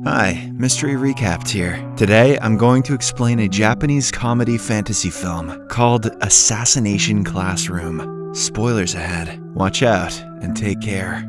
Hi, Mystery Recapped here. Today, I'm going to explain a Japanese comedy fantasy film called Assassination Classroom. Spoilers ahead. Watch out and take care.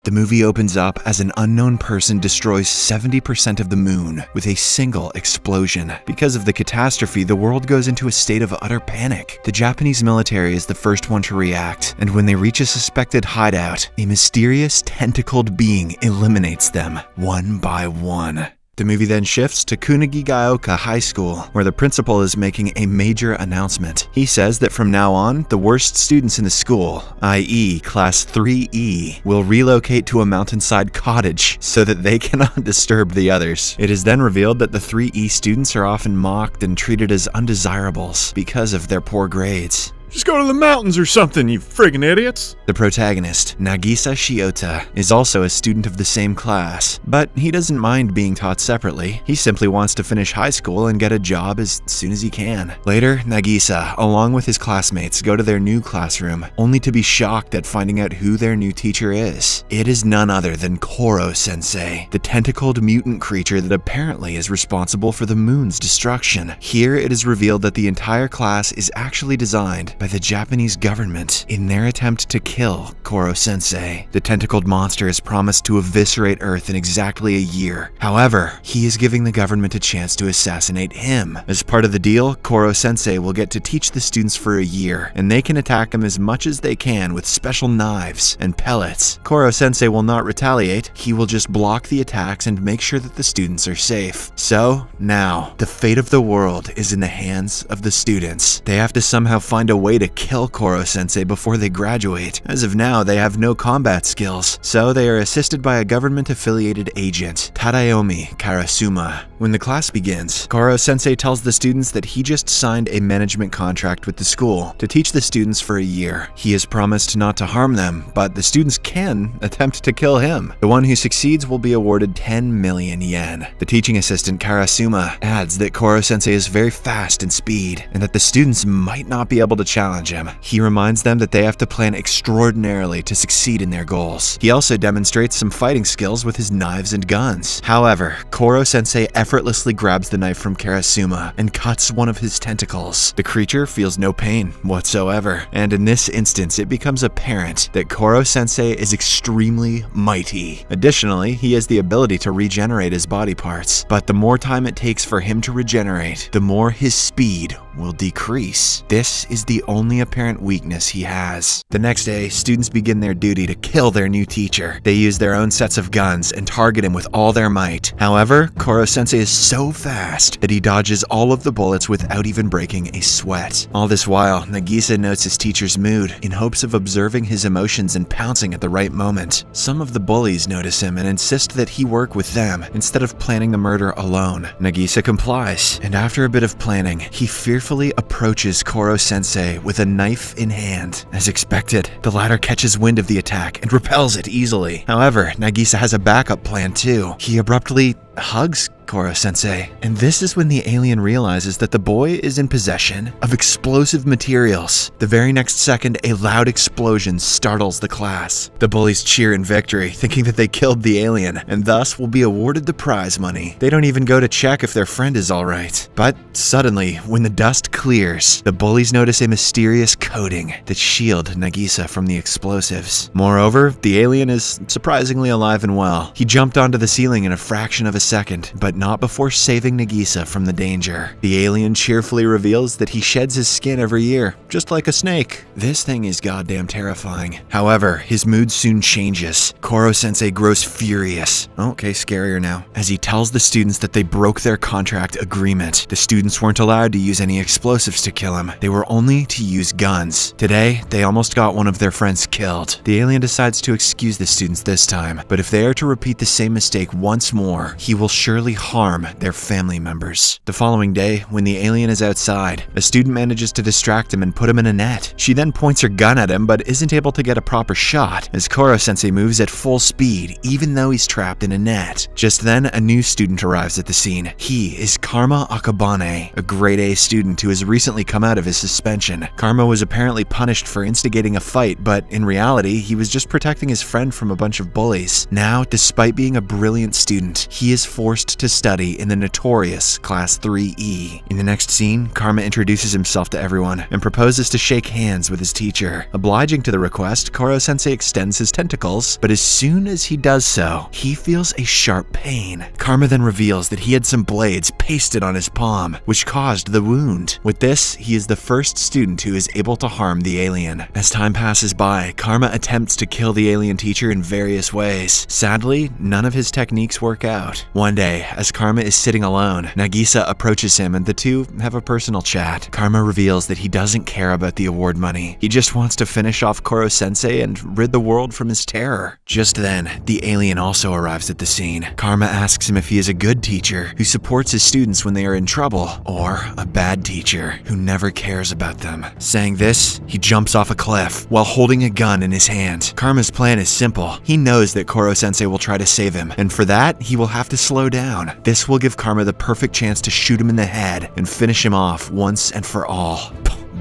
The movie opens up as an unknown person destroys 70% of the moon with a single explosion. Because of the catastrophe, the world goes into a state of utter panic. The Japanese military is the first one to react, and when they reach a suspected hideout, a mysterious tentacled being eliminates them one by one. The movie then shifts to Kunugigaoka High School, where the principal is making a major announcement. He says that from now on, the worst students in the school, i.e. Class 3E, will relocate to a mountainside cottage so that they cannot disturb the others. It is then revealed that the 3E students are often mocked and treated as undesirables because of their poor grades. Just go to the mountains or something, you friggin' idiots! The protagonist, Nagisa Shiota, is also a student of the same class, but he doesn't mind being taught separately. He simply wants to finish high school and get a job as soon as he can. Later, Nagisa, along with his classmates, go to their new classroom, only to be shocked at finding out who their new teacher is. It is none other than Koro-sensei, the tentacled mutant creature that apparently is responsible for the moon's destruction. Here, it is revealed that the entire class is actually designed by the Japanese government in their attempt to kill Koro-sensei. The tentacled monster is promised to eviscerate Earth in exactly a year. However, he is giving the government a chance to assassinate him. As part of the deal, Koro-sensei will get to teach the students for a year, and they can attack him as much as they can with special knives and pellets. Koro-sensei will not retaliate, he will just block the attacks and make sure that the students are safe. So, now, the fate of the world is in the hands of the students. They have to somehow find a way to kill Koro-sensei before they graduate. As of now, they have no combat skills, so they are assisted by a government-affiliated agent, Tadayomi Karasuma. When the class begins, Koro-sensei tells the students that he just signed a management contract with the school to teach the students for a year. He has promised not to harm them, but the students can attempt to kill him. The one who succeeds will be awarded 10 million yen. The teaching assistant, Karasuma, adds that Koro-sensei is very fast in speed, and that the students might not be able to challenge him. He reminds them that they have to plan extraordinarily to succeed in their goals. He also demonstrates some fighting skills with his knives and guns. However, Koro-sensei effortlessly grabs the knife from Karasuma and cuts one of his tentacles. The creature feels no pain whatsoever, and in this instance it becomes apparent that Koro-sensei is extremely mighty. Additionally, he has the ability to regenerate his body parts, but the more time it takes for him to regenerate, the more his speed will decrease. This is the only apparent weakness he has. The next day, students begin their duty to kill their new teacher. They use their own sets of guns and target him with all their might. However, Koro-sensei is so fast that he dodges all of the bullets without even breaking a sweat. All this while, Nagisa notes his teacher's mood in hopes of observing his emotions and pouncing at the right moment. Some of the bullies notice him and insist that he work with them instead of planning the murder alone. Nagisa complies, and after a bit of planning, he fearfully approaches Koro-sensei with a knife in hand. As expected, the latter catches wind of the attack and repels it easily. However, Nagisa has a backup plan too. He abruptly hugs Koro-sensei, and this is when the alien realizes that the boy is in possession of explosive materials. The very next second, a loud explosion startles the class. The bullies cheer in victory, thinking that they killed the alien, and thus will be awarded the prize money. They don't even go to check if their friend is alright. But suddenly, when the dust clears, the bullies notice a mysterious coating that shield Nagisa from the explosives. Moreover, the alien is surprisingly alive and well. He jumped onto the ceiling in a fraction of a second, but not before saving Nagisa from the danger. The alien cheerfully reveals that he sheds his skin every year, just like a snake. This thing is goddamn terrifying. However, his mood soon changes. Koro-sensei grows furious. Okay, scarier now. As he tells the students that they broke their contract agreement. The students weren't allowed to use any explosives to kill him. They were only to use guns. Today, they almost got one of their friends killed. The alien decides to excuse the students this time, but if they are to repeat the same mistake once more, he will surely harm their family members. The following day, when the alien is outside, a student manages to distract him and put him in a net. She then points her gun at him but isn't able to get a proper shot as Koro-sensei moves at full speed even though he's trapped in a net. Just then, a new student arrives at the scene. He is Karma Akabane, a grade A student who has recently come out of his suspension. Karma was apparently punished for instigating a fight, but in reality, he was just protecting his friend from a bunch of bullies. Now, despite being a brilliant student, he is forced to study in the notorious Class 3E. In the next scene, Karma introduces himself to everyone and proposes to shake hands with his teacher. Obliging to the request, Koro-sensei extends his tentacles, but as soon as he does so, he feels a sharp pain. Karma then reveals that he had some blades pasted on his palm, which caused the wound. With this, he is the first student who is able to harm the alien. As time passes by, Karma attempts to kill the alien teacher in various ways. Sadly, none of his techniques work out. One day, as Karma is sitting alone, Nagisa approaches him and the two have a personal chat. Karma reveals that he doesn't care about the award money. He just wants to finish off Koro-sensei and rid the world from his terror. Just then, the alien also arrives at the scene. Karma asks him if he is a good teacher who supports his students when they are in trouble, or a bad teacher who never cares about them. Saying this, he jumps off a cliff while holding a gun in his hand. Karma's plan is simple. He knows that Koro-sensei will try to save him, and for that, he will have to slow down. This will give Karma the perfect chance to shoot him in the head and finish him off once and for all.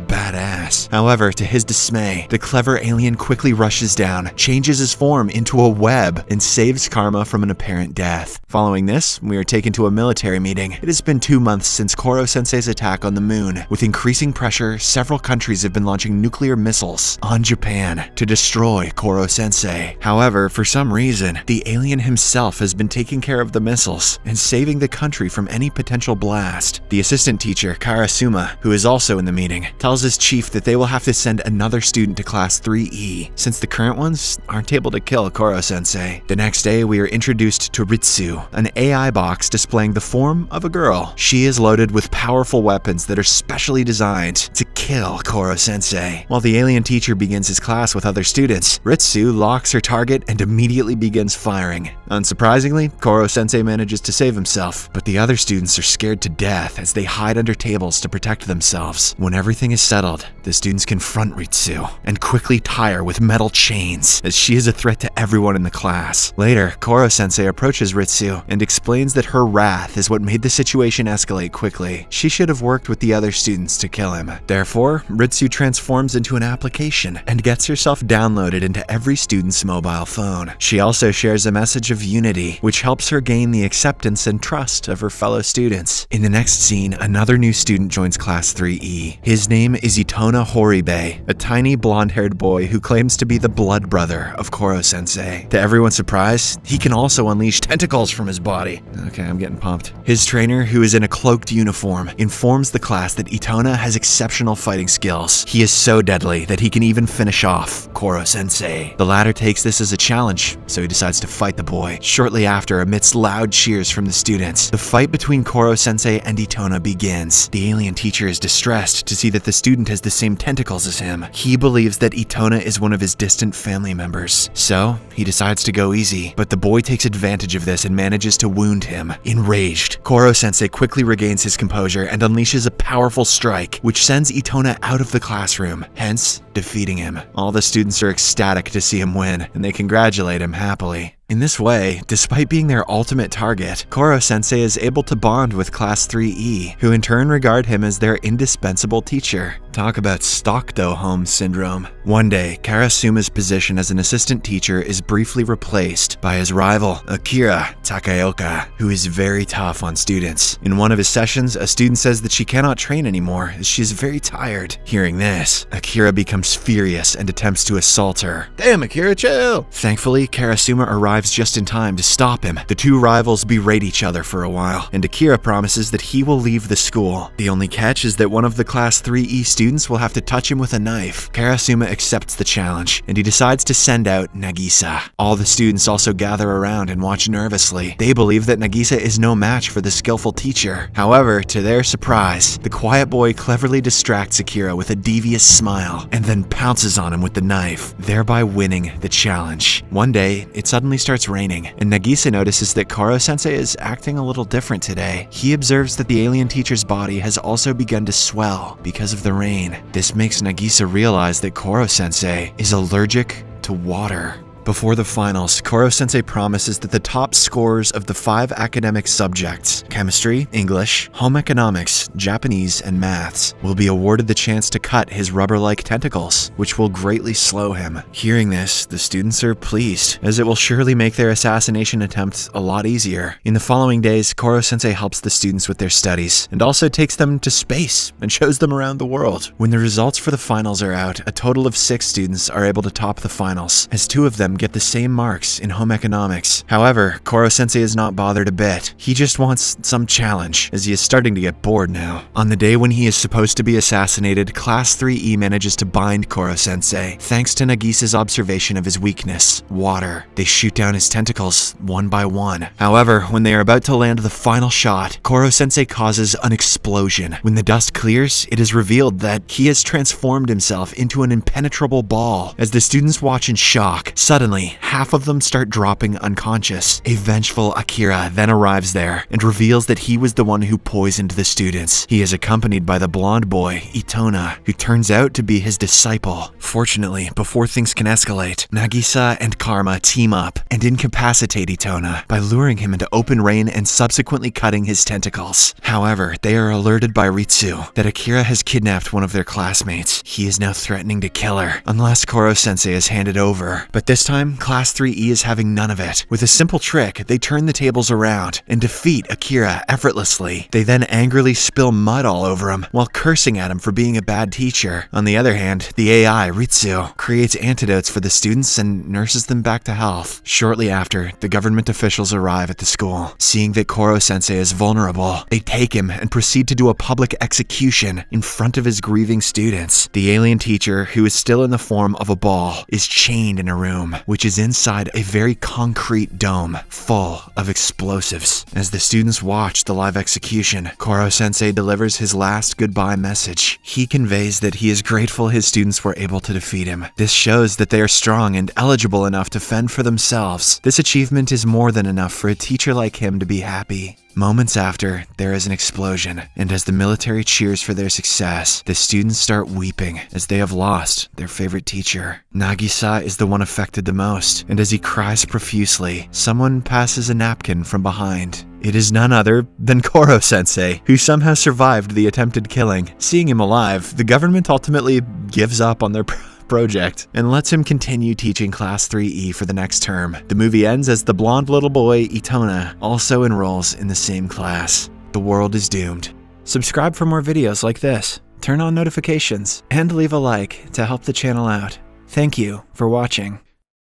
Badass. However, to his dismay, the clever alien quickly rushes down, changes his form into a web, and saves Karma from an apparent death. Following this, we are taken to a military meeting. It has been 2 months since Koro-sensei's attack on the moon. With increasing pressure, several countries have been launching nuclear missiles on Japan to destroy Koro-sensei. However, for some reason, the alien himself has been taking care of the missiles and saving the country from any potential blast. The assistant teacher, Karasuma, who is also in the meeting, tells his chief that they will have to send another student to Class 3E, since the current ones aren't able to kill Koro-sensei. The next day, we are introduced to Ritsu, an AI box displaying the form of a girl. She is loaded with powerful weapons that are specially designed to kill Koro-sensei. While the alien teacher begins his class with other students, Ritsu locks her target and immediately begins firing. Unsurprisingly, Koro-sensei manages to save himself, but the other students are scared to death as they hide under tables to protect themselves. When everything is settled, the students confront Ritsu and quickly tie her with metal chains as she is a threat to everyone in the class. Later, Koro-sensei approaches Ritsu and explains that her wrath is what made the situation escalate quickly. She should have worked with the other students to kill him. Therefore, Ritsu transforms into an application and gets herself downloaded into every student's mobile phone. She also shares a message of unity, which helps her gain the acceptance and trust of her fellow students. In the next scene, another new student joins Class 3E. His name is Itona Horibe, a tiny blonde-haired boy who claims to be the blood brother of Koro-sensei. To everyone's surprise, he can also unleash tentacles from his body. Okay, I'm getting pumped. His trainer, who is in a cloaked uniform, informs the class that Itona has exceptional fighting skills. He is so deadly that he can even finish off Koro-sensei. The latter takes this as a challenge, so he decides to fight the boy. Shortly after, amidst loud cheers from the students, the fight between Koro-sensei and Itona begins. The alien teacher is distressed to see that the student has the same tentacles as him. He believes that Itona is one of his distant family members, so he decides to go easy, but the boy takes advantage of this and manages to wound him. Enraged, Koro-sensei quickly regains his composure and unleashes a powerful strike, which sends Itona out of the classroom, hence defeating him. All the students are ecstatic to see him win, and they congratulate him happily. In this way, despite being their ultimate target, Koro-sensei is able to bond with Class 3E, who in turn regard him as their indispensable teacher. Talk about Stockholm syndrome. One day, Karasuma's position as an assistant teacher is briefly replaced by his rival, Akira Takaoka, who is very tough on students. In one of his sessions, a student says that she cannot train anymore as she is very tired. Hearing this, Akira becomes furious and attempts to assault her. Damn, Akira, chill! Thankfully, Karasuma arrives just in time to stop him. The two rivals berate each other for a while, and Akira promises that he will leave the school. The only catch is that one of the Class 3E students will have to touch him with a knife. Karasuma accepts the challenge, and he decides to send out Nagisa. All the students also gather around and watch nervously. They believe that Nagisa is no match for the skillful teacher. However, to their surprise, the quiet boy cleverly distracts Akira with a devious smile, and the then pounces on him with the knife, thereby winning the challenge. One day, it suddenly starts raining, and Nagisa notices that Koro-sensei is acting a little different today. He observes that the alien teacher's body has also begun to swell because of the rain. This makes Nagisa realize that Koro-sensei is allergic to water. Before the finals, Koro-sensei promises that the top scores of the 5 academic subjects, chemistry, English, home economics, Japanese, and maths, will be awarded the chance to cut his rubber-like tentacles, which will greatly slow him. Hearing this, the students are pleased, as it will surely make their assassination attempt a lot easier. In the following days, Koro-sensei helps the students with their studies, and also takes them to space and shows them around the world. When the results for the finals are out, a total of 6 students are able to top the finals, as 2 of them get the same marks in home economics. However, Koro-sensei is not bothered a bit. He just wants some challenge, as he is starting to get bored now. On the day when he is supposed to be assassinated, Class 3E manages to bind Koro-sensei, thanks to Nagisa's observation of his weakness, water. They shoot down his tentacles one by one. However, when they are about to land the final shot, Koro-sensei causes an explosion. When the dust clears, it is revealed that he has transformed himself into an impenetrable ball. As the students watch in shock, suddenly, half of them start dropping unconscious. A vengeful Akira then arrives there and reveals that he was the one who poisoned the students. He is accompanied by the blonde boy, Itona, who turns out to be his disciple. Fortunately, before things can escalate, Nagisa and Karma team up and incapacitate Itona by luring him into open rain and subsequently cutting his tentacles. However, they are alerted by Ritsu that Akira has kidnapped one of their classmates. He is now threatening to kill her unless Koro-sensei is handed over. But this time, Class 3E is having none of it. With a simple trick, they turn the tables around and defeat Akira effortlessly. They then angrily spill mud all over him while cursing at him for being a bad teacher. On the other hand, the AI, Ritsu, creates antidotes for the students and nurses them back to health. Shortly after, the government officials arrive at the school. Seeing that Koro-sensei is vulnerable, they take him and proceed to do a public execution in front of his grieving students. The alien teacher, who is still in the form of a ball, is chained in a room, which is inside a very concrete dome full of explosives. As the students watch the live execution, Koro-sensei delivers his last goodbye message. He conveys that he is grateful his students were able to defeat him. This shows that they are strong and eligible enough to fend for themselves. This achievement is more than enough for a teacher like him to be happy. Moments after, there is an explosion, and as the military cheers for their success, the students start weeping as they have lost their favorite teacher. Nagisa is the one affected the most, and as he cries profusely, someone passes a napkin from behind. It is none other than Koro-sensei, who somehow survived the attempted killing. Seeing him alive, the government ultimately gives up on their project and lets him continue teaching Class 3E for the next term. The movie ends as the blonde little boy, Itona, also enrolls in the same class. The world is doomed. Subscribe for more videos like this, turn on notifications, and leave a like to help the channel out. Thank you for watching.